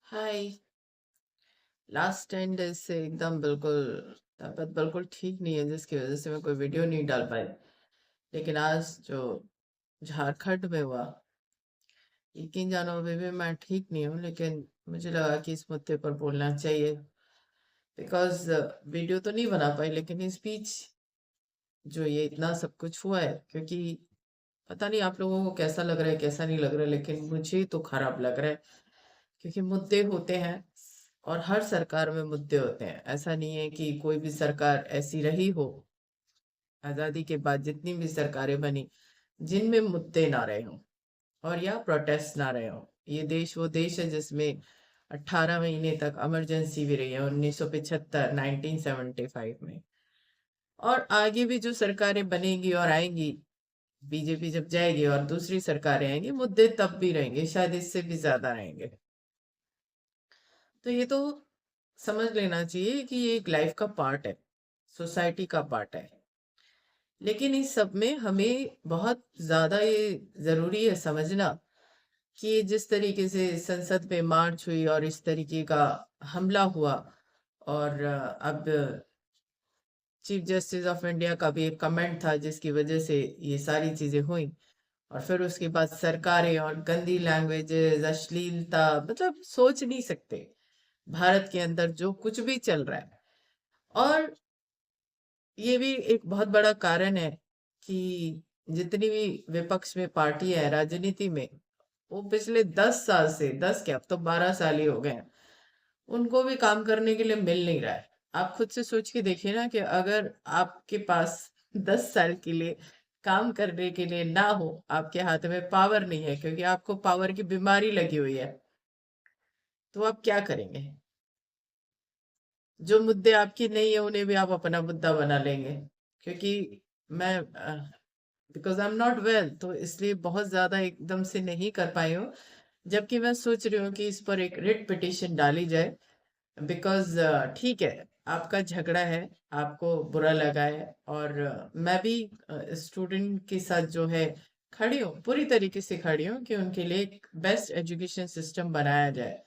हाय। Last 10 days से एकदम बिल्कुल तबीयत बिल्कुल ठीक नहीं है, जिसकी वजह से मैं कोई वीडियो नहीं डाल पाई। लेकिन आज जो झारखंड में हुआ, यकीन जानो अभी भी मैं ठीक नहीं हूँ, लेकिन मुझे लगा कि इस मुद्दे पर बोलना चाहिए। बिकॉज वीडियो तो नहीं बना पाई, लेकिन इस बीच जो ये इतना सब कुछ हुआ है, क्योंकि पता नहीं आप लोगों को कैसा लग रहा है कैसा नहीं लग रहा है, लेकिन मुझे तो खराब लग रहा है। क्योंकि मुद्दे होते हैं और हर सरकार में मुद्दे होते हैं। ऐसा नहीं है कि कोई भी सरकार ऐसी रही हो आजादी के बाद, जितनी भी सरकारें बनी जिनमें मुद्दे ना रहे हों और या प्रोटेस्ट ना रहे हों। ये देश वो देश है जिसमें 18 महीने तक इमरजेंसी भी रही है, 1975 1975 में। और आगे भी जो सरकारें बनेगी और आएंगी, बीजेपी जब जाएगी और दूसरी सरकारें आएंगी, मुद्दे तब भी रहेंगे, शायद इससे भी ज्यादा रहेंगे। तो ये तो समझ लेना चाहिए कि ये एक लाइफ का पार्ट है, सोसाइटी का पार्ट है। लेकिन इस सब में हमें बहुत ज्यादा ये जरूरी है समझना कि ये जिस तरीके से संसद में मार्च हुई और इस तरीके का हमला हुआ, और अब चीफ जस्टिस ऑफ इंडिया का भी एक कमेंट था जिसकी वजह से ये सारी चीजें हुई। और फिर उसके बाद सरकारें और गंदी लैंग्वेजेस, अश्लीलता, मतलब सोच नहीं सकते भारत के अंदर जो कुछ भी चल रहा है। और ये भी एक बहुत बड़ा कारण है कि जितनी भी विपक्ष में पार्टी है राजनीति में, वो पिछले 10 साल से, 10 क्या, अब तो 12 साल ही हो गए हैं, उनको भी काम करने के लिए मिल नहीं रहा है। आप खुद से सोच के देखिए ना कि अगर आपके पास 10 साल के लिए काम करने के लिए ना हो, आपके हाथ में पावर नहीं है क्योंकि आपको पावर की बीमारी लगी हुई है, तो आप क्या करेंगे? जो मुद्दे आपके नहीं है उन्हें भी आप अपना मुद्दा बना लेंगे। क्योंकि मैं because I am not well, तो इसलिए बहुत ज्यादा एकदम से नहीं कर पाई हूँ। जबकि मैं सोच रही हूँ कि इस पर एक रिट पिटिशन डाली जाए। बिकॉज ठीक है, आपका झगड़ा है, आपको बुरा लगा है, और मैं भी स्टूडेंट के साथ जो है खड़ी हूँ, पूरी तरीके से खड़ी हूँ कि उनके लिए एक बेस्ट एजुकेशन सिस्टम बनाया जाए।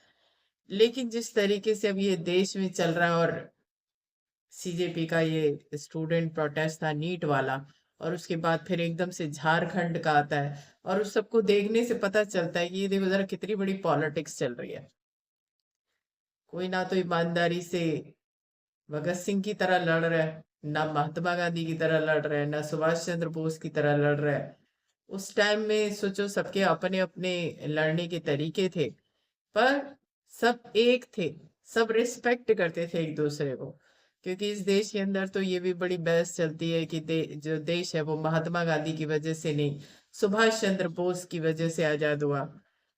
लेकिन जिस तरीके से अब ये देश में चल रहा है, और सीजेपी का ये स्टूडेंट प्रोटेस्ट था नीट वाला, और उसके बाद फिर एकदम से झारखंड का आता है, और उस सबको देखने से पता चलता है कि ये देखो जरा कितनी बड़ी पॉलिटिक्स चल रही है। कोई ना तो ईमानदारी से भगत सिंह की तरह लड़ रहा है, ना महात्मा गांधी की तरह लड़ रहा है, ना सुभाष चंद्र बोस की तरह लड़ रहा है। उस टाइम में सोचो, सबके अपने अपने लड़ने के तरीके थे, पर सब एक थे, सब रिस्पेक्ट करते थे एक दूसरे को। क्योंकि इस देश के अंदर तो ये भी बड़ी बहस चलती है कि जो देश है वो महात्मा गांधी की वजह से नहीं, सुभाष चंद्र बोस की वजह से आजाद हुआ।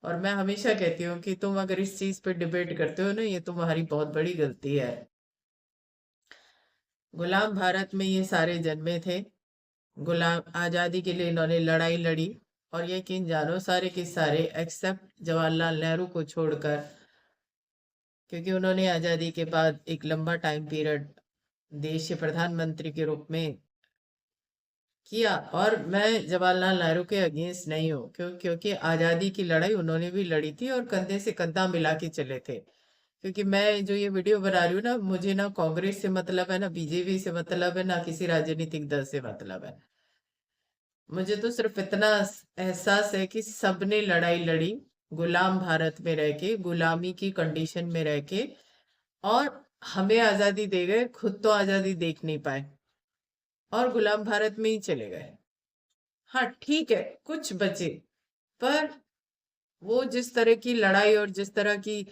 और मैं हमेशा कहती हूँ कि तुम अगर इस चीज पे डिबेट करते हो ना, ये तुम्हारी बहुत बड़ी गलती है। गुलाम भारत में ये सारे जन्मे थे, गुलाम आजादी के लिए इन्होंने लड़ाई लड़ी। और यकीन जानो सारे के सारे एक्सेप्ट जवाहरलाल नेहरू को छोड़कर, क्योंकि उन्होंने आजादी के बाद एक लंबा टाइम पीरियड देश के प्रधानमंत्री के रूप में किया। और मैं जवाहरलाल नेहरू के अगेंस्ट नहीं हूँ, क्योंकि आजादी की लड़ाई उन्होंने भी लड़ी थी और कंधे से कंधा मिला के चले थे। क्योंकि मैं जो ये वीडियो बना रही हूँ ना, मुझे ना कांग्रेस से मतलब है, ना बीजेपी से मतलब है, ना किसी राजनीतिक दल से मतलब है। मुझे तो सिर्फ इतना एहसास है कि सबने लड़ाई लड़ी, गुलाम भारत में रह के, गुलामी की कंडीशन में रह के, और हमें आजादी दे गए, खुद तो आजादी देख नहीं पाए और गुलाम भारत में ही चले गए। हाँ ठीक है, कुछ बचे, पर वो जिस तरह की लड़ाई और जिस तरह की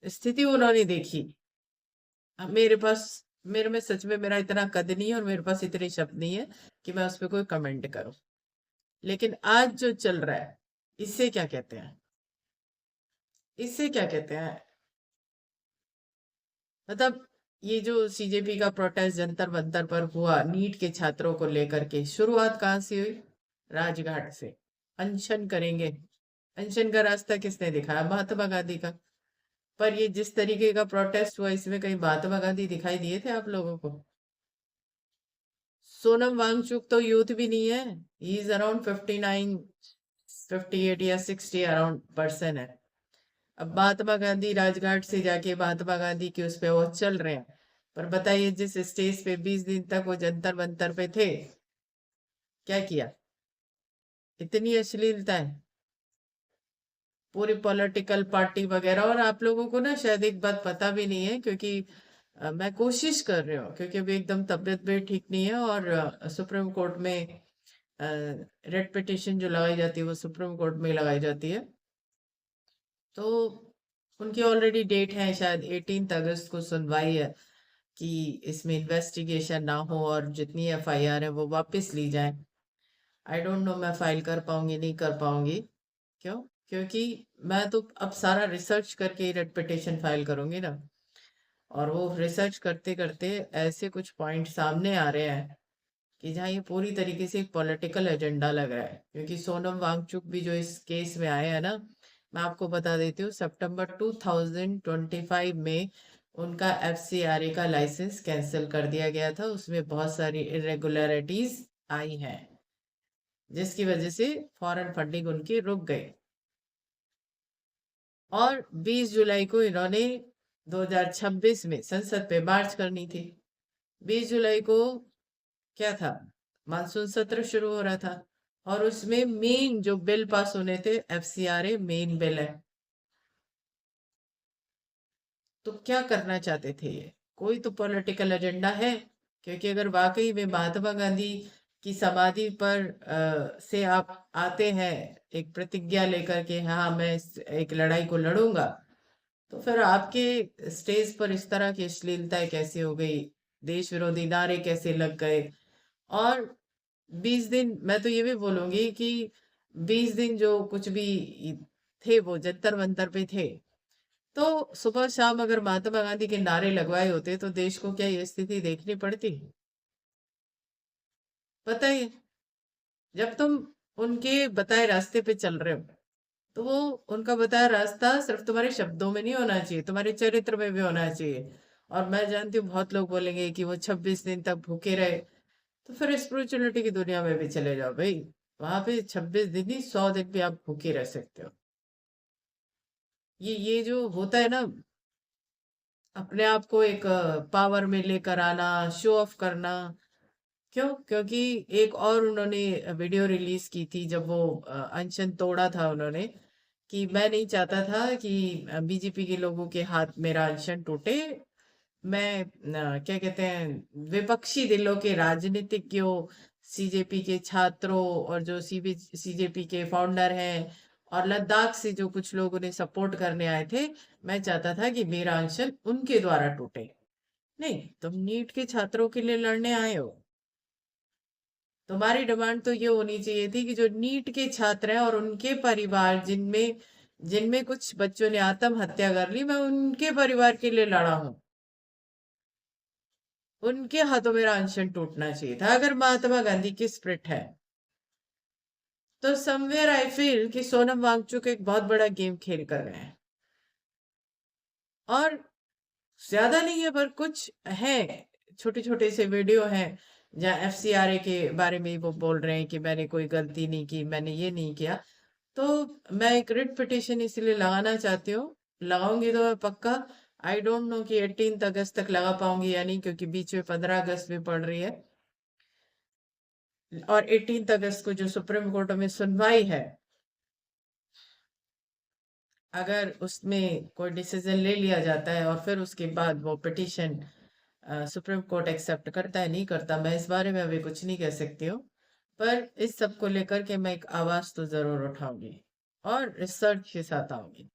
स्थिति उन्होंने देखी, अब मेरे में सच में मेरा इतना कद नहीं है और मेरे पास इतने शब्द नहीं है कि मैं उस पर कोई कमेंट करूं। लेकिन आज जो चल रहा है, इससे क्या कहते हैं, इससे क्या कहते हैं? मतलब ये जो सीजेपी का प्रोटेस्ट जंतर मंतर पर हुआ नीट के छात्रों को लेकर के, शुरुआत कहाँ से हुई? राजघाट से। अनशन करेंगे, अनशन का रास्ता किसने दिखाया? महात्मा गांधी का। पर ये जिस तरीके का प्रोटेस्ट हुआ, इसमें कहीं महात्मा गांधी दिखाई दिए थे आप लोगों को? सोनम वांगचुक तो यूथ भी नहीं है, ही इज अराउंड 59 58 या 60 अराउंड पर्सन है। अब महात्मा गांधी राजघाट से जाके महात्मा गांधी के उस पे वो चल रहे हैं, पर बताइए जिस स्टेज पे 20 दिन तक वो जंतर मंतर पे थे, क्या किया? इतनी अश्लीलता है, पूरी पॉलिटिकल पार्टी वगैरह। और आप लोगों को ना शायद एक बात पता भी नहीं है, क्योंकि मैं कोशिश कर रही हूँ, क्योंकि अभी एकदम तबीयत भी ठीक नहीं है, और सुप्रीम कोर्ट में रेड पिटिशन जो लगाई जाती है वो सुप्रीम कोर्ट में लगाई जाती है। तो उनकी ऑलरेडी डेट है, शायद 18 अगस्त को सुनवाई है कि इसमें इन्वेस्टिगेशन ना हो और जितनी एफआईआर है वो वापस ली जाए। आई डोंट नो मैं फाइल कर पाऊंगी नहीं कर पाऊंगी। क्यों? क्योंकि मैं तो अब सारा रिसर्च करके ही रेड पिटिशन फाइल करूंगी ना, और वो रिसर्च करते करते ऐसे कुछ पॉइंट सामने आ रहे हैं कि जहाँ ये पूरी तरीके से एक पॉलिटिकल एजेंडा लग रहा है। क्योंकि सोनम वांगचुक भी जो इस केस में आए हैं ना, मैं आपको बता देती हूँ, सितंबर 2025 में उनका एफसीआरए का लाइसेंस कैंसिल कर दिया गया था। उसमें बहुत सारी इरेगुलरिटीज आई हैं, जिसकी वजह से फॉरेन फंडिंग उनकी रुक गई। और 20 जुलाई को इन्होंने 2026 में संसद पे मार्च करनी थी। 20 जुलाई को क्या था, मानसून सत्र शुरू हो रहा था, और उसमें मेन जो बिल पास होने थे, एफसीआरए मेन बिल है। तो क्या करना चाहते थे ये? कोई तो पॉलिटिकल एजेंडा है। क्योंकि अगर वाकई में महात्मा गांधी की समाधि पर से आप आते हैं एक प्रतिज्ञा लेकर के, हाँ मैं एक लड़ाई को लड़ूंगा, तो फिर आपके स्टेज पर इस तरह की अश्लीलताएं कैसे हो गई, देश विरोधी नारे कैसे लग गए? और 20 दिन, मैं तो ये भी बोलूंगी कि 20 दिन जो कुछ भी थे वो जंतर मंतर पे थे, तो सुबह शाम अगर महात्मा गांधी के नारे लगवाए होते तो देश को क्या ये स्थिति देखनी पड़ती? पता ही है, जब तुम उनके बताए रास्ते पे चल रहे हो, तो वो उनका बताया रास्ता सिर्फ तुम्हारे शब्दों में नहीं होना चाहिए, तुम्हारे चरित्र में भी होना चाहिए। और मैं जानती हूँ बहुत लोग बोलेंगे कि वो 26 दिन तक भूखे रहे, तो फिर स्पिरिचुअलिटी की दुनिया में भी चले जाओ भाई। वहां पे 26 दिन नहीं, 100 दिन भी आप भूखे रह सकते हो। ये जो होता है ना, अपने आप को एक पावर में लेकर आना, शो ऑफ करना। क्यों? क्योंकि एक और उन्होंने वीडियो रिलीज की थी, जब वो अनशन तोड़ा था उन्होंने, कि मैं नहीं चाहता था कि बीजेपी के लोगों के हाथ मेरा अनशन टूटे। मैं क्या कहते हैं, विपक्षी दिलों के राजनीतिज्ञों, सीजेपी के छात्रों, और जो सीजेपी के फाउंडर हैं, और लद्दाख से जो कुछ लोग उन्हें सपोर्ट करने आए थे, मैं चाहता था कि मेरा अनशन उनके द्वारा टूटे। नहीं, तुम नीट के छात्रों के लिए लड़ने आए हो। तुम्हारी डिमांड तो ये होनी चाहिए थी कि जो नीट के छात्र हैं और उनके परिवार, जिनमें जिनमें कुछ बच्चों ने आत्महत्या कर ली, मैं उनके परिवार के लिए लड़ा हूं। उनके हाथों मेरा अनशन टूटना चाहिए था अगर महात्मा गांधी की स्प्रिट है। तो समवेयर आई फील कि सोनम वांगचुक एक बहुत बड़ा गेम खेल कर गए हैं। और ज्यादा नहीं है, पर कुछ है, छोटे छोटे से वीडियो हैं जहाँ एफसीआरए के बारे में वो बोल रहे हैं कि मैंने कोई गलती नहीं की, मैंने ये नहीं किया। तो मैं एक रिट पिटिशन इसलिए लगाना चाहती हूँ, लगाऊंगी तो मैं पक्का। आई डोंट नो कि 18 अगस्त तक लगा पाऊंगी या नहीं, क्योंकि बीच में 15 अगस्त भी पड़ रही है। और 18 अगस्त को जो सुप्रीम कोर्ट में सुनवाई है, अगर उसमें कोई डिसीजन ले लिया जाता है और फिर उसके बाद वो पिटिशन सुप्रीम कोर्ट एक्सेप्ट करता है नहीं करता, मैं इस बारे में अभी कुछ नहीं कह सकती हूँ। पर इस सब को लेकर के मैं एक आवाज तो जरूर उठाऊंगी, और रिसर्च के साथ आऊंगी।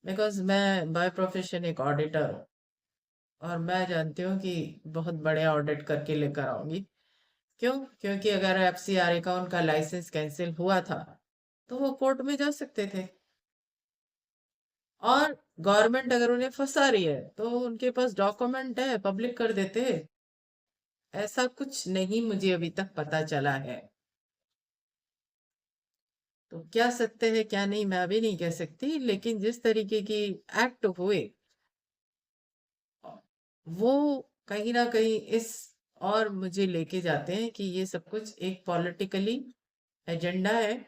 बिकॉज मैं बाय प्रोफेशन एक ऑडिटर हूँ, और मैं जानती हूँ कि बहुत बड़े ऑडिट करके लेकर आऊंगी। क्यों? क्योंकि अगर एफसीआरए का उनका लाइसेंस कैंसिल हुआ था, तो वो कोर्ट में जा सकते थे। और गवर्नमेंट अगर उन्हें फंसा रही है तो उनके पास डॉक्यूमेंट है, पब्लिक कर देते। ऐसा कुछ नहीं मुझे अभी तक पता चला है। तो क्या सत्य है क्या नहीं, मैं अभी नहीं कह सकती, लेकिन जिस तरीके की एक्ट हुए, वो कहीं ना कहीं इस और मुझे लेके जाते हैं कि ये सब कुछ एक पॉलिटिकली एजेंडा है।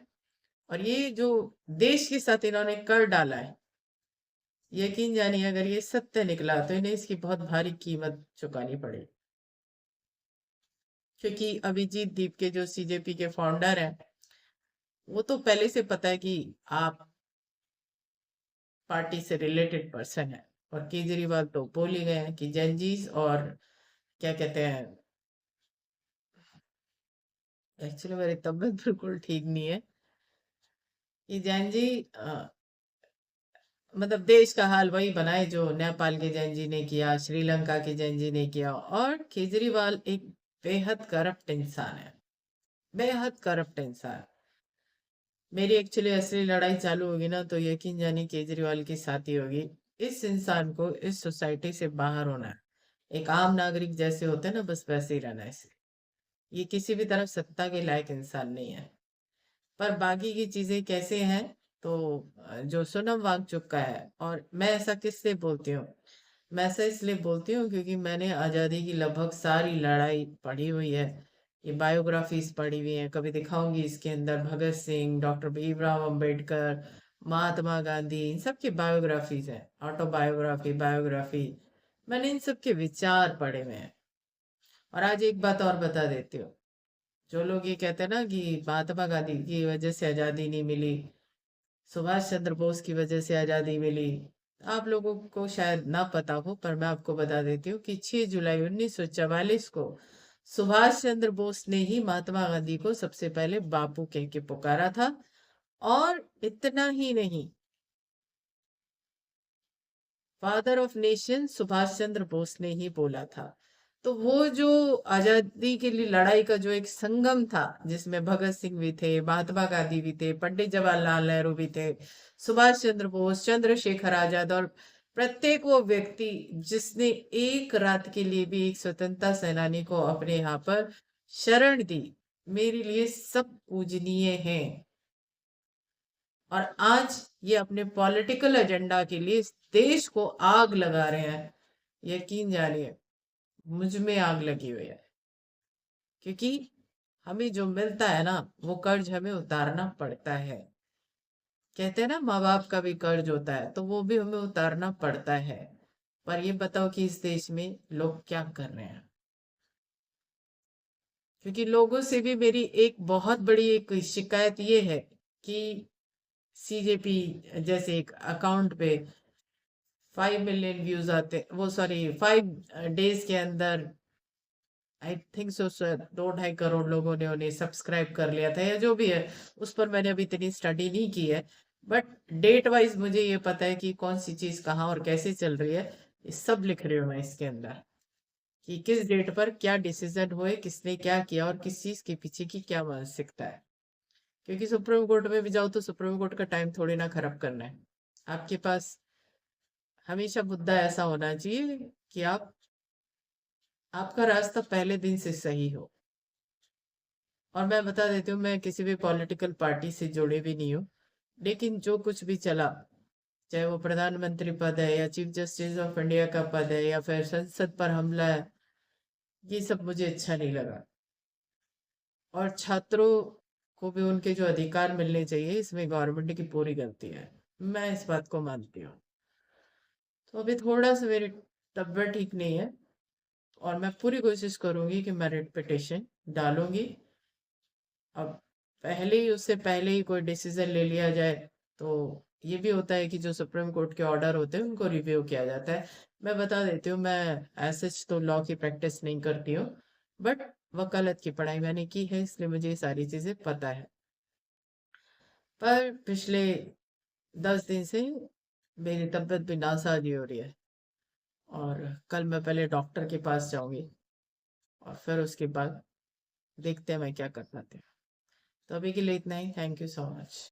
और ये जो देश के साथ इन्होंने कर डाला है, यकीन जानिए अगर ये सत्य निकला तो इन्हें इसकी बहुत भारी कीमत चुकानी पड़ेगी। क्योंकि अभिजीत दीप के जो सीजेपी के फाउंडर हैं, वो तो पहले से पता है कि आप पार्टी से रिलेटेड पर्सन है। और केजरीवाल तो बोल ही गए हैं कि जैनजीज और क्या कहते हैं, एक्चुअली मेरी तबीयत बिल्कुल ठीक नहीं है, कि जैन जी मतलब देश का हाल वही बनाए जो नेपाल के जैन जी ने किया, श्रीलंका के जैन जी ने किया। और केजरीवाल एक बेहद करप्ट इंसान है, बेहद करप्ट इंसान। मेरी एक्चुअली असली लड़ाई चालू होगी ना तो यकीन जानिए केजरीवाल की साथी होगी। इस इंसान को इस सोसाइटी से बाहर होना है, एक आम नागरिक जैसे होते हैं ना, बस वैसे ही रहना है इसे। ये किसी भी तरह सत्ता के लायक इंसान नहीं है। पर बाकी की चीजें कैसे हैं, तो जो सोनम वांगचुक का है। और मैं ऐसा किस लिए बोलती हूँ, मैं ऐसा इसलिए बोलती हूँ क्योंकि मैंने आज़ादी की लगभग सारी लड़ाई पढ़ी हुई है। ये बायोग्राफीज पढ़ी हुई हैं, कभी दिखाऊंगी इसके अंदर भगत सिंह, डॉक्टर भीमराव अंबेडकर, महात्मा गांधी, इन सब की बायोग्राफीज है, ऑटोबायोग्राफी, बायोग्राफी। मैंने इन सब के विचार पढ़े हुए हैं। और आज एक बात और बता देती हूँ, जो लोग ये कहते हैं ना कि महात्मा गांधी की वजह से आजादी नहीं मिली, सुभाष चंद्र बोस की वजह से आजादी मिली, आप लोगों को शायद ना पता हो पर मैं आपको बता देती हूँ कि 6 जुलाई 1944 को सुभाष चंद्र बोस ने ही महात्मा गांधी को सबसे पहले बापू कह के पुकारा था। और इतना ही नहीं, father of nation Subhash Chandra Bose ने ही बोला था। तो वो जो आजादी के लिए लड़ाई का जो एक संगम था, जिसमें भगत सिंह भी थे, महात्मा गांधी भी थे, पंडित जवाहरलाल नेहरू भी थे, सुभाष चंद्र बोस, चंद्रशेखर आजाद, और प्रत्येक वो व्यक्ति जिसने एक रात के लिए भी एक स्वतंत्रता सेनानी को अपने यहाँ पर शरण दी, मेरे लिए सब पूजनीय हैं। और आज ये अपने पॉलिटिकल एजेंडा के लिए इस देश को आग लगा रहे हैं। यकीन जानिए मुझ में आग लगी हुई है, क्योंकि हमें जो मिलता है ना वो कर्ज हमें उतारना पड़ता है। कहते हैं ना माँ बाप का भी कर्ज होता है, तो वो भी हमें उतारना पड़ता है। पर ये बताओ कि इस देश में लोग क्या कर रहे हैं। क्योंकि लोगों से भी मेरी एक बहुत बड़ी एक शिकायत ये है कि सीजेपी जैसे एक अकाउंट पे 5 मिलियन व्यूज आते, वो सॉरी 5 डेज के अंदर I think so sir 2-2.5 crore लोगों ने उन्हें सब्सक्राइब कर लिया था, या जो भी है। उस पर मैंने अभी इतनी स्टडी नहीं की है, बट डेट वाइज मुझे ये पता है कि कौन सी चीज कहाँ और कैसे चल रही है। ये सब लिख रही हूँ मैं इसके अंदर, कि किस डेट पर क्या डिसीजन हुए, किसने क्या किया, और किस चीज के पीछे की क्या मानसिकता है। क्योंकि सुप्रीम कोर्ट में भी जाओ तो सुप्रीम कोर्ट का टाइम थोड़ी ना खराब करना है। आपके पास हमेशा मुद्दा ऐसा होना चाहिए कि आपका रास्ता पहले दिन से सही हो। और मैं बता देती हूँ, मैं किसी भी पॉलिटिकल पार्टी से जुड़े भी नहीं हूँ, लेकिन जो कुछ भी चला, चाहे वो प्रधानमंत्री पद है या चीफ जस्टिस ऑफ इंडिया का पद है या फिर संसद पर हमला है, ये सब मुझे अच्छा नहीं लगा। और छात्रों को भी उनके जो अधिकार मिलने चाहिए, इसमें गवर्नमेंट की पूरी गलती है, मैं इस बात को मानती हूँ। तो अभी थोड़ा सा मेरी तबीयत ठीक नहीं है, और मैं पूरी कोशिश करूंगी कि मैं रेट पिटिशन डालूंगी। अब पहले ही, उससे पहले ही कोई डिसीजन ले लिया जाए तो ये भी होता है कि जो सुप्रीम कोर्ट के ऑर्डर होते हैं उनको रिव्यू किया जाता है। मैं बता देती हूँ, मैं ऐसे तो लॉ की प्रैक्टिस नहीं करती हूँ, बट वकालत की पढ़ाई मैंने की है, इसलिए मुझे ये सारी चीजें पता है। पर पिछले 10 दिन से मेरी तबीयत भी नासाज हो रही है, और कल मैं पहले डॉक्टर के पास जाऊंगी, और फिर उसके बाद देखते हैं मैं क्या कर पाती हूँ। तो अभी के लिए इतना ही, थैंक यू सो मच।